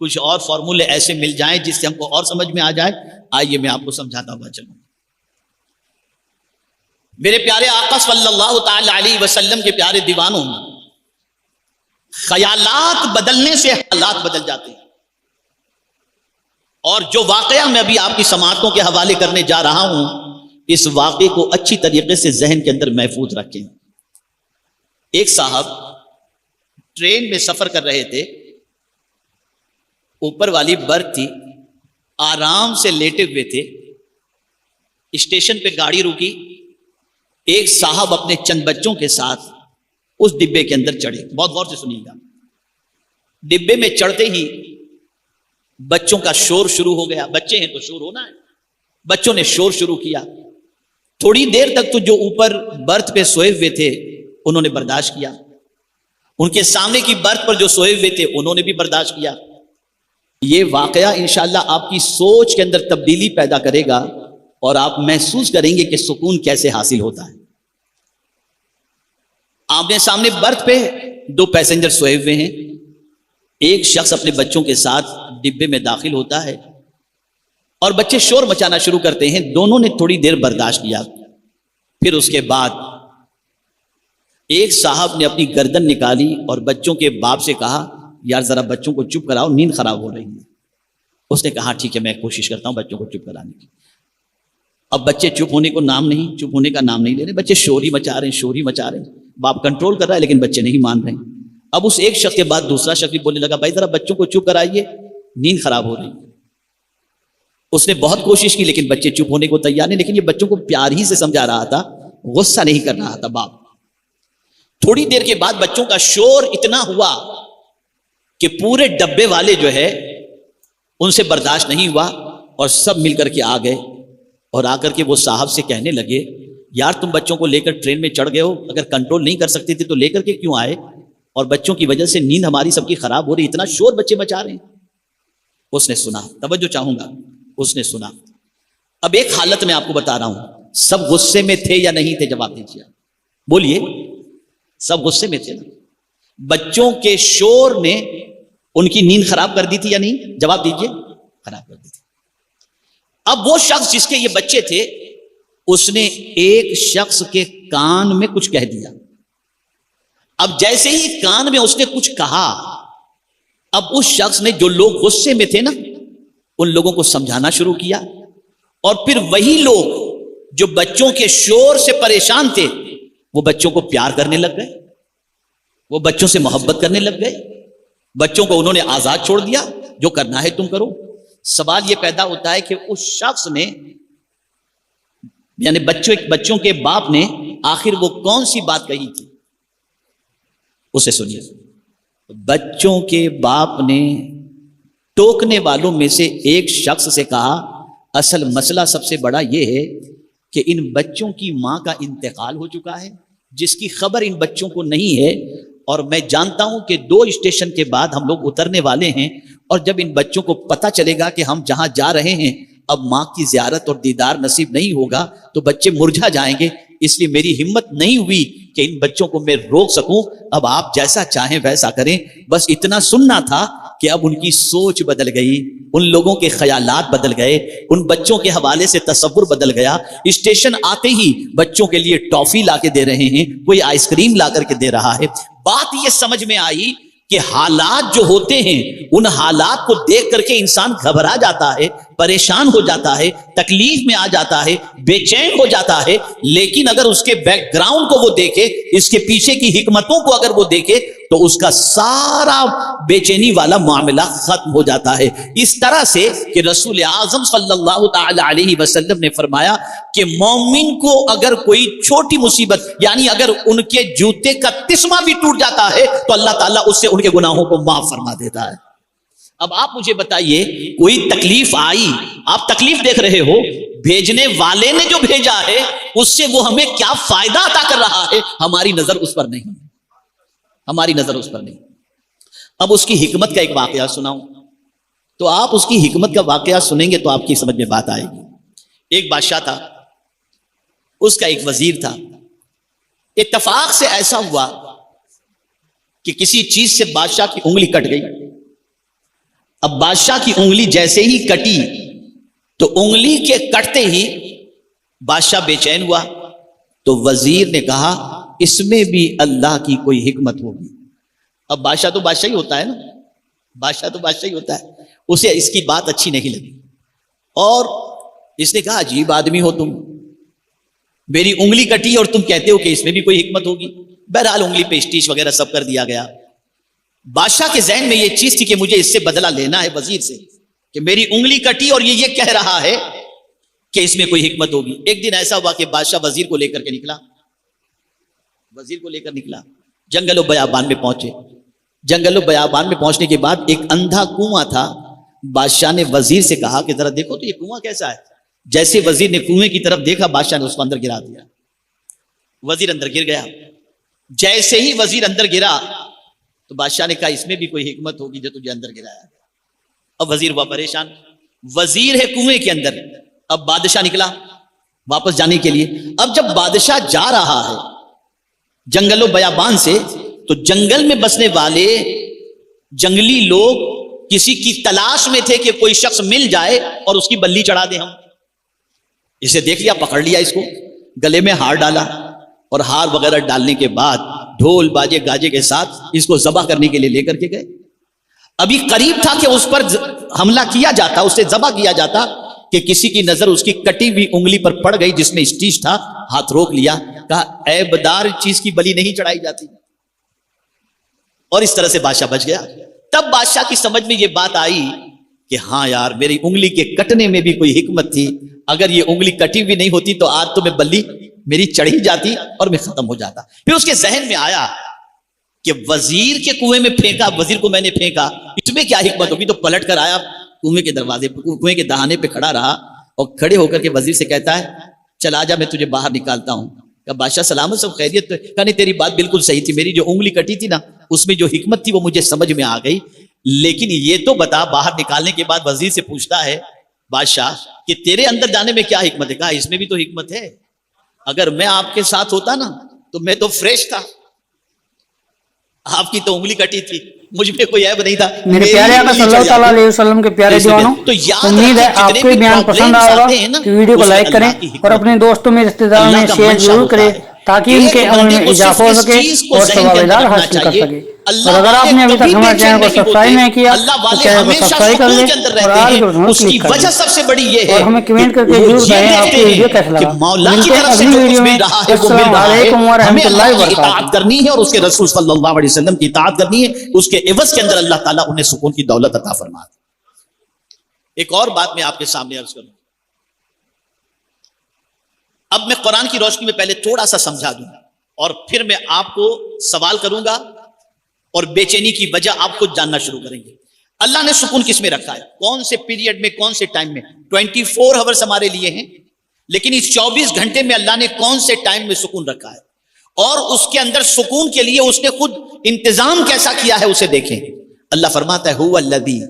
کچھ اور فارمولے ایسے مل جائیں جس سے ہم کو اور سمجھ میں آ جائے. آئیے میں آپ کو سمجھاتا ہوا چلوں. میرے پیارے آقا صلی اللہ تعالی علیہ وسلم کے پیارے دیوانوں، خیالات بدلنے سے حالات بدل جاتے ہیں. اور جو واقعہ میں ابھی آپ کی سماعتوں کے حوالے کرنے جا رہا ہوں، اس واقعے کو اچھی طریقے سے ذہن کے اندر محفوظ رکھیں. ایک صاحب ٹرین میں سفر کر رہے تھے، اوپر والی برتھ تھی، آرام سے لیٹے ہوئے تھے. اسٹیشن پہ گاڑی رکی، ایک صاحب اپنے چند بچوں کے ساتھ اس ڈبے کے اندر چڑھے. بہت غور سے سنیے گا. ڈبے میں چڑھتے ہی بچوں کا شور شروع ہو گیا. بچے ہیں تو شور ہونا ہے. بچوں نے شور شروع کیا. تھوڑی دیر تک تو جو اوپر برتھ پہ سوئے ہوئے تھے انہوں نے برداشت کیا. ان کے سامنے کی برتھ پر جو سوئے ہوئے تھے انہوں نے بھی برداشت کیا. یہ واقعہ انشاءاللہ آپ کی سوچ کے اندر تبدیلی پیدا کرے گا اور آپ محسوس کریں گے کہ سکون کیسے حاصل ہوتا ہے. آمنے سامنے برتھ پہ دو پیسنجر سوئے ہوئے ہیں. ایک شخص اپنے بچوں کے ساتھ ڈبے میں داخل ہوتا ہے اور بچے شور مچانا شروع کرتے ہیں. دونوں نے تھوڑی دیر برداشت کیا. پھر اس کے بعد ایک صاحب نے اپنی گردن نکالی اور بچوں کے باپ سے کہا یار ذرا بچوں کو چپ کراؤ، نیند خراب ہو رہی ہے. اس نے کہا ٹھیک ہے میں کوشش کرتا ہوں بچوں کو چپ کرانے کی. اب بچے چپ ہونے کا نام نہیں لے رہے. بچے شور ہی مچا رہے ہیں. باپ کنٹرول کر رہا ہے لیکن بچے نہیں مان رہے. اب اس ایک شخص کے بعد دوسرا شخص بھی بولنے لگا بھائی ذرا بچوں کو چپ کرائیے، نیند خراب ہو رہی ہے. اس نے بہت کوشش کی لیکن بچے چپ ہونے کو تیار نہیں. لیکن یہ بچوں کو پیار ہی سے سمجھا رہا تھا، غصہ نہیں کر رہا تھا باپ. تھوڑی دیر کے بعد بچوں کا شور اتنا ہوا کہ پورے ڈبے والے جو ہے ان سے برداشت نہیں ہوا اور سب مل کر کے آ گئے. اور آ کر کے وہ صاحب سے کہنے لگے یار تم بچوں کو لے کر ٹرین میں چڑھ گئے ہو، اگر کنٹرول نہیں کر سکتے تھے تو لے کر کے کیوں آئے؟ اور بچوں کی وجہ سے نیند ہماری سب کی خراب ہو رہی، اتنا شور بچے مچا رہے ہیں. اس نے سنا. توجہ چاہوں گا. اس نے سنا. اب ایک حالت میں آپ کو بتا رہا ہوں، سب غصے میں تھے یا نہیں تھے؟ جواب دیجیے. بولیے. سب غصے میں تھے. بچوں کے شور نے ان کی نیند خراب کر دی تھی یا نہیں؟ جواب دیجیے. خراب کر دی تھی. اب وہ شخص جس کے یہ بچے تھے اس نے ایک شخص کے کان میں کچھ کہہ دیا. اب جیسے ہی کان میں اس نے کچھ کہا، اب اس شخص نے جو لوگ غصے میں تھے نا ان لوگوں کو سمجھانا شروع کیا. اور پھر وہی لوگ جو بچوں کے شور سے پریشان تھے وہ بچوں کو پیار کرنے لگ گئے، وہ بچوں سے محبت کرنے لگ گئے. بچوں کو انہوں نے آزاد چھوڑ دیا، جو کرنا ہے تم کرو. سوال یہ پیدا ہوتا ہے کہ اس شخص نے یعنی بچوں کے باپ نے آخر وہ کون سی بات کہی تھی؟ اسے سنیے. بچوں کے باپ نے ٹوکنے والوں میں سے ایک شخص سے کہا اصل مسئلہ سب سے بڑا یہ ہے کہ ان بچوں کی ماں کا انتقال ہو چکا ہے جس کی خبر ان بچوں کو نہیں ہے. اور میں جانتا ہوں کہ 2 اسٹیشن کے بعد ہم لوگ اترنے والے ہیں اور جب ان بچوں کو پتہ چلے گا کہ ہم جہاں جا رہے ہیں اب ماں کی زیارت اور دیدار نصیب نہیں ہوگا تو بچے مرجھا جائیں گے. اس لیے میری ہمت نہیں ہوئی کہ ان بچوں کو میں روک سکوں. اب آپ جیسا چاہیں ویسا کریں. بس اتنا سننا تھا کہ اب ان کی سوچ بدل گئی، ان لوگوں کے خیالات بدل گئے، ان بچوں کے حوالے سے تصور بدل گیا. اسٹیشن آتے ہی بچوں کے لیے ٹافی لا کے دے رہے ہیں، کوئی آئس کریم لا کر کے دے رہا ہے. بات یہ سمجھ میں آئی کہ حالات جو ہوتے ہیں ان حالات کو دیکھ کر کے انسان گھبرا جاتا ہے، پریشان ہو جاتا ہے، تکلیف میں آ جاتا ہے، بے چین ہو جاتا ہے. لیکن اگر اس کے بیک گراؤنڈ کو وہ دیکھے، اس کے پیچھے کی حکمتوں کو اگر وہ دیکھے تو اس کا سارا بے چینی والا معاملہ ختم ہو جاتا ہے. اس طرح سے کہ رسول اعظم صلی اللہ تعالی علیہ وسلم نے فرمایا کہ مومن کو اگر کوئی چھوٹی مصیبت یعنی اگر ان کے جوتے کا تسمہ بھی ٹوٹ جاتا ہے تو اللہ تعالیٰ اس سے ان کے گناہوں کو معاف فرما دیتا ہے. اب آپ مجھے بتائیے، کوئی تکلیف آئی، آپ تکلیف دیکھ رہے ہو، بھیجنے والے نے جو بھیجا ہے اس سے وہ ہمیں کیا فائدہ عطا کر رہا ہے، ہماری نظر اس پر نہیں، ہماری نظر اس پر نہیں. اب اس کی حکمت کا ایک واقعہ سناؤں تو آپ اس کی حکمت کا واقعہ سنیں گے تو آپ کی سمجھ میں بات آئے گی. ایک بادشاہ تھا، اس کا ایک وزیر تھا. اتفاق سے ایسا ہوا کہ کسی چیز سے بادشاہ کی انگلی کٹ گئی. اب بادشاہ کی انگلی جیسے ہی کٹی تو انگلی کے کٹتے ہی بادشاہ بے چین ہوا. تو وزیر نے کہا اس میں بھی اللہ کی کوئی حکمت ہوگی. اب بادشاہ تو بادشاہ ہی ہوتا ہے نا, بادشاہ تو بادشاہ ہی ہوتا ہے. اسے اس کی بات اچھی نہیں لگی اور اس نے کہا عجیب آدمی ہو تم, میری انگلی کٹی اور تم کہتے ہو کہ اس میں بھی کوئی حکمت ہوگی. بہرحال انگلی پہ اسٹیچ وغیرہ سب کر دیا گیا. بادشاہ کے ذہن میں یہ چیز تھی کہ مجھے اس سے بدلہ لینا ہے وزیر سے, کہ میری انگلی کٹی اور یہ کہہ رہا ہے کہ اس میں کوئی حکمت ہوگی. ایک دن ایسا ہوا کہ بادشاہ وزیر کو لے کر کے نکلا, وزیر کو لے کر نکلا, جنگل و بیابان میں پہنچے. جنگل و بیابان میں پہنچنے کے بعد ایک اندھا کنواں تھا. بادشاہ نے وزیر سے کہا کہ ذرا دیکھو تو یہ کنواں کیسا ہے. جیسے وزیر نے کنویں کی طرف دیکھا, بادشاہ نے اس کو اندر گرا دیا. وزیر اندر گر گیا. جیسے ہی وزیر اندر گرا تو بادشاہ نے کہا اس میں بھی کوئی حکمت ہوگی جو تجھے اندر گرایا. اب وزیر ہوا پریشان, وزیر ہے کنویں کے اندر, اب بادشاہ نکلا واپس جانے کے لیے. اب جب بادشاہ جا رہا ہے جنگل و بیابان سے, تو جنگل میں بسنے والے جنگلی لوگ کسی کی تلاش میں تھے کہ کوئی شخص مل جائے اور اس کی بلی چڑھا دیں ہم. اسے دیکھ لیا, پکڑ لیا, اس کو گلے میں ہار ڈالا اور ہار وغیرہ ڈالنے کے بعد ڈھول باجے گاجے کے ساتھ اس کو ذبح کرنے کے لیے لے کر کے گئے. ابھی قریب تھا کہ اس پر حملہ کیا جاتا, اسے ذبح کیا جاتا, کہ کسی کی نظر اس کی کٹی ہوئی انگلی پر پڑ گئی جس میں اسٹیچ تھا. ہاتھ روک لیا, کہا عیبدار چیز کی بلی نہیں چڑھائی جاتی. اور اس طرح سے بادشاہ بچ گیا. تب بادشاہ کی سمجھ میں یہ بات آئی کہ ہاں یار, میری انگلی کے کٹنے میں بھی کوئی حکمت تھی. اگر یہ انگلی کٹی ہوئی نہیں ہوتی تو آج تو میں بلی میری چڑھی جاتی اور میں ختم ہو جاتا. پھر اس کے ذہن میں آیا کہ وزیر کے کنویں میں پھینکا, وزیر کو میں نے پھینکا, اس میں کیا حکمت ہوگی. تو پلٹ کر آیا کنویں کے دروازے, کنویں کے دہانے پہ کھڑا رہا اور کھڑے ہو کر کے وزیر سے کہتا ہے چل آجا میں تجھے باہر نکالتا ہوں. کہ بادشاہ سلامت, سب خیریت؟ کہا نہیں, تیری بات بالکل صحیح تھی, میری جو انگلی کٹی تھی نا اس میں جو حکمت تھی وہ مجھے سمجھ میں آ گئی. لیکن یہ تو بتا, باہر نکالنے کے بعد وزیر سے پوچھتا ہے بادشاہ کہ تیرے اندر جانے میں کیا حکمت ہے. کہا اس میں بھی تو حکمت ہے, اگر میں آپ کے ساتھ ہوتا نا تو میں تو فریش تھا, آپ کی تو انگلی کٹی تھی, مجھ میں کوئی عیب نہیں تھا. میرے پیارے آقا صلی اللہ تعالیٰ علیہ وسلم کے پیارے دیوانوں, امید ہے آپ کو بیان پسند آیا ہوگا. کہ ویڈیو کو لائک کریں اور اپنے دوستوں میں, رشتہ داروں میں شیئر ضرور کریں تاکہ ان کے عمل میں اضافہ ہو سکے اور ثواب حاصل کر سکے. اور اگر آپ نے ابھی تک ہمارے چینل کو سبسکرائب نہیں کیا تو چینل کو سبسکرائب کر لیں اور آل کے بٹن کلک کر دیں اور ہمیں کمنٹ کر کے ضرور بتائیں آپ کو ویڈیو کیسا لگا. ملتے ہیں اگلی ویڈیو میں. السلام علیکم ورحمۃ اللہ وبرکاتہ. اطاعت کرنی ہے اور اس کے رسول صلی اللہ علیہ وسلم کی اطاعت کرنی ہے, اس کے عوض کے اندر اللہ تعالیٰ انہیں سکون کی دولت عطا فرما دے. ایک اور بات میں آپ کے سامنے عرض کروں. اب میں قرآن کی روشنی میں پہلے تھوڑا سا سمجھا دوں اور پھر میں آپ کو سوال کروں گا اور بے چینی کی وجہ آپ خود جاننا شروع کریں گے. اللہ نے سکون کس میں رکھا ہے, کون سے پیریڈ میں, کون سے ٹائم میں؟ 24 آورز ہمارے لیے ہیں, لیکن اس 24 گھنٹے میں اللہ نے کون سے ٹائم میں سکون رکھا ہے اور اس کے اندر سکون کے لیے اس نے خود انتظام کیسا کیا ہے اسے دیکھیں. اللہ فرماتا ہے هو الذی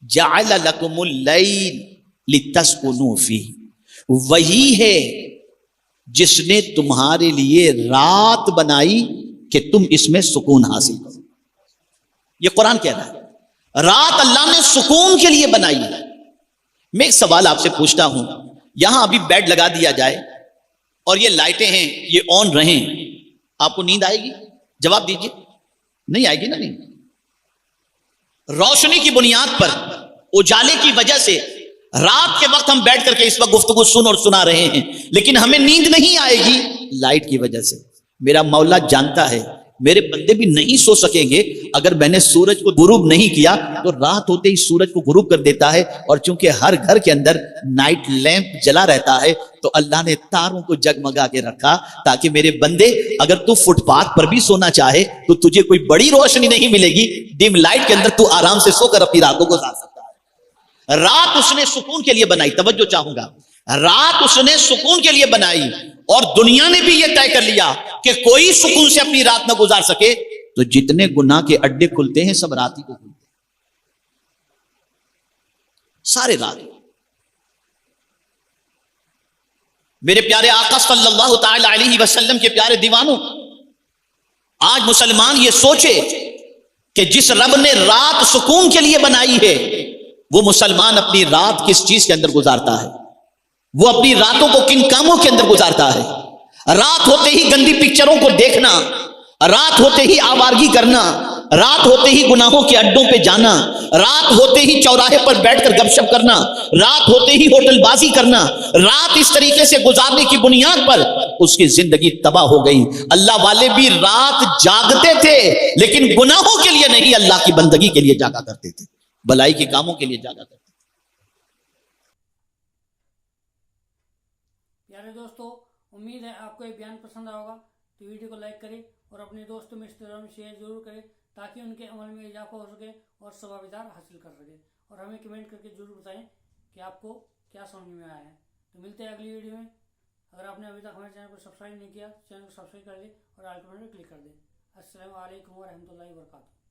جعل لکم اللیل لتسکنوا فیہ, وہی ہے جس نے تمہارے لیے رات بنائی کہ تم اس میں سکون حاصل کرو. یہ قرآن کہہ رہا ہے, رات اللہ نے سکون کے لیے بنائی ہے. میں ایک سوال آپ سے پوچھتا ہوں, یہاں ابھی بیڈ لگا دیا جائے اور یہ لائٹیں ہیں یہ آن رہیں, آپ کو نیند آئے گی؟ جواب دیجئے. نہیں آئے گی نا. نہیں. روشنی کی بنیاد پر, اجالے کی وجہ سے رات کے وقت ہم بیٹھ کر کے اس وقت گفتگو سن اور سنا رہے ہیں, لیکن ہمیں نیند نہیں آئے گی لائٹ کی وجہ سے. میرا مولا جانتا ہے میرے بندے بھی نہیں سو سکیں گے اگر میں نے سورج کو غروب نہیں کیا تو رات ہوتے ہی سورج کو غروب کر دیتا ہے. اور چونکہ ہر گھر کے اندر نائٹ لیمپ جلا رہتا ہے تو اللہ نے تاروں کو جگمگا کے رکھا تاکہ میرے بندے اگر تو فٹ پاتھ پر بھی سونا چاہے تو تجھے کوئی بڑی روشنی نہیں ملے گی, ڈم لائٹ کے اندر تو آرام سے سو کر اپنی راتوں کو گزار سکتا ہے. رات اس نے سکون کے لیے بنائی. توجہ چاہوں گا, رات اس نے سکون کے لیے بنائی اور دنیا نے بھی یہ طے کر لیا کہ کوئی سکون سے اپنی رات نہ گزار سکے, تو جتنے گناہ کے اڈے کھلتے ہیں سب رات ہی کو کھلتے ہیں, سارے رات. میرے پیارے آقا صلی اللہ تعالی علیہ وسلم کے پیارے دیوانوں, آج مسلمان یہ سوچے کہ جس رب نے رات سکون کے لیے بنائی ہے وہ مسلمان اپنی رات کس چیز کے اندر گزارتا ہے، وہ اپنی راتوں کو کن کاموں کے اندر گزارتا ہے؟ رات ہوتے ہی گندی پکچروں کو دیکھنا، رات ہوتے ہی آوارگی کرنا، رات ہوتے ہی گناہوں کے اڈوں پہ جانا، رات ہوتے ہی چوراہے پر بیٹھ کر گپ شپ کرنا، رات ہوتے ہی ہوٹل بازی کرنا، رات اس طریقے سے گزارنے کی بنیاد پر اس کی زندگی تباہ ہو گئی۔ اللہ والے بھی رات جاگتے تھے لیکن گناہوں کے لیے نہیں، اللہ کی بندگی کے لیے جاگا کرتے تھے، بلائی کے کاموں کے لیے جاگا کرتے تھے۔ پیارے دوستو، امید ہے آپ کو یہ بیان پسند آیا ہوگا، تو ویڈیو کو لائک کریں اور اپنے دوستوں میں رشتہ داروں میں شیئر ضرور کریں تاکہ ان کے عمل میں اضافہ ہو سکے اور ثوابدار حاصل کر سکے، اور ہمیں کمنٹ کر کے ضرور بتائیں کہ آپ کو کیا سمجھ میں آیا ہے۔ تو ملتے ہیں اگلی ویڈیو میں۔ اگر آپ نے ابھی تک ہمارے چینل کو سبسکرائب نہیں کیا، چینل کو سبسکرائب کر لیں اور آل بٹن پہ کلک کر دیں۔ السلام علیکم ورحمۃ اللہ وبرکاتہ۔